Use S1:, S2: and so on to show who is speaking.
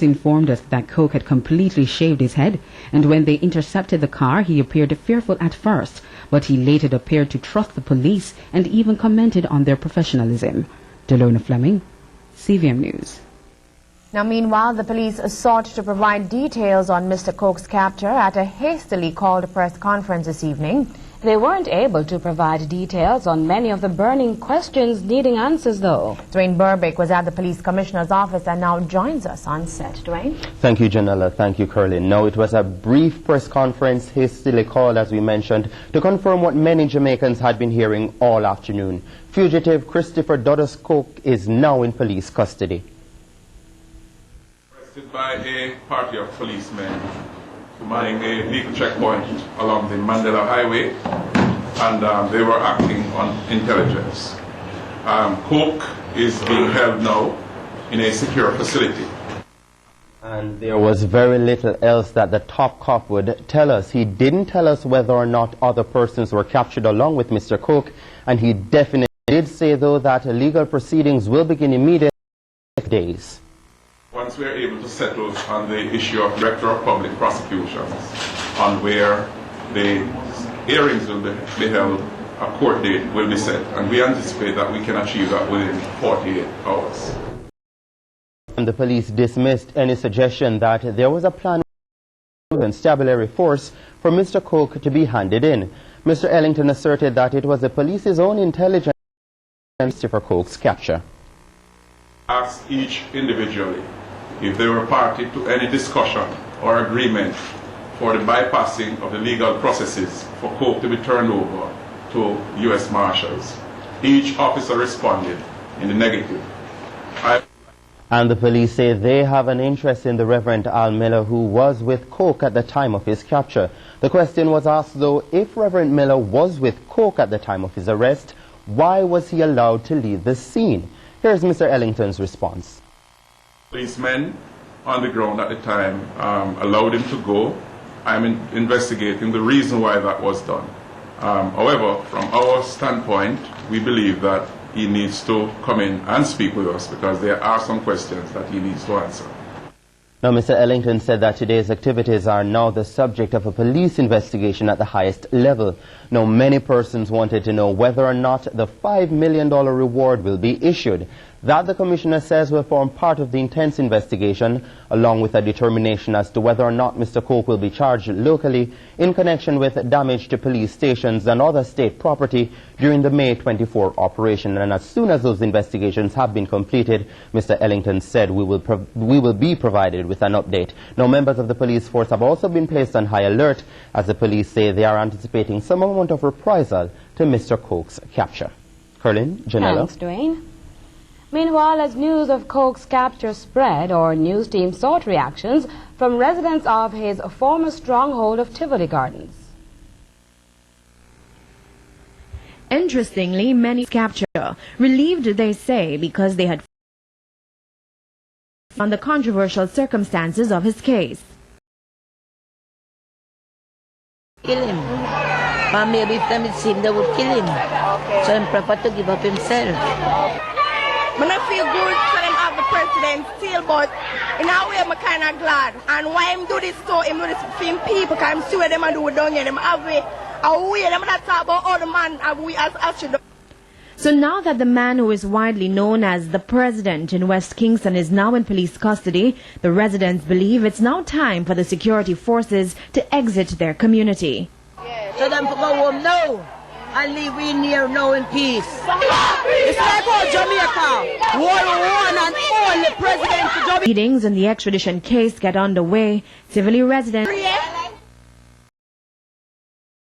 S1: Informed us that Coke had completely shaved his head, and when they intercepted the car he appeared fearful at first, but he later appeared to trust the police and even commented on their professionalism. Delona Fleming, CVM News.
S2: Now, meanwhile, the police sought to provide details on Mr. Coke's capture at a hastily called press conference this evening.
S3: They weren't able to provide details on many of the burning questions needing answers, though.
S2: Dwayne Burbick was at the police commissioner's office and now joins us on set. Dwayne?
S4: Thank you, Janella. Thank you, Curlin. No, it was a brief press conference hastily called, as we mentioned, to confirm what many Jamaicans had been hearing all afternoon. Fugitive Christopher Dudus Coke is now in police custody.
S5: Arrested by a party of policemen manning a legal checkpoint along the Mandela Highway, and they were acting on intelligence. Coke is being held now in a secure facility.
S4: And there was very little else that the top cop would tell us. He didn't tell us whether or not other persons were captured along with Mr. Coke, and he definitely did say, though, that legal proceedings will begin immediately in days.
S5: Once we are able to settle on the issue of Director of Public Prosecutions, on where the hearings will be held, a court date will be set, and we anticipate that we can achieve that within 48 hours.
S4: And the police dismissed any suggestion that there was a plan of constabulary force for Mr. Coke to be handed in. Mr. Ellington asserted that it was the police's own intelligence for Coke's capture.
S5: Ask each individually if they were party to any discussion or agreement for the bypassing of the legal processes for Coke to be turned over to U.S. Marshals. Each officer responded in the negative.
S4: And the police say they have an interest in the Reverend Al Miller, who was with Coke at the time of his capture. The question was asked, though, if Reverend Miller was with Coke at the time of his arrest, why was he allowed to leave the scene? Here's Mr. Ellington's response.
S5: Policemen on the ground at the time allowed him to go. I'm investigating the reason why that was done. However, from our standpoint, we believe that he needs to come in and speak with us because there are some questions that he needs to answer.
S4: Now, Mr. Ellington said that today's activities are now the subject of a police investigation at the highest level. Now, many persons wanted to know whether or not the $5 million reward will be issued. That, the Commissioner says, will form part of the intense investigation, along with a determination as to whether or not Mr. Coke will be charged locally in connection with damage to police stations and other state property during the May 24 operation. And as soon as those investigations have been completed, Mr. Ellington said we will be provided with an update. Now, members of the police force have also been placed on high alert, as the police say they are anticipating some amount of reprisal to Mr. Coke's capture. Curlin, Janella.
S3: Thanks, Dwayne. Meanwhile, as news of Coke's capture spread, our news team sought reactions from residents of his former stronghold of Tivoli Gardens.
S6: Interestingly, many capture relieved, they say, because they had found the controversial circumstances of his case.
S7: Kill him. But maybe if them it seemed they would kill him. So I'm prepared to give up himself.
S8: I don't feel good for them have the president still, but in a way I'm kind of glad. And why him do this so him do this for him people, because I'm sure them do it down here. Them have a way, them not talk about all the man have we as should.
S6: So now that the man who is widely known as the president in West Kingston is now in police custody, the residents believe it's now time for the security forces to exit their community.
S7: So them go home now and live in here now in peace. It's like all Jamaica, one and only president to Jamaica.
S6: Proceedings in the extradition case get underway. Tivoli residents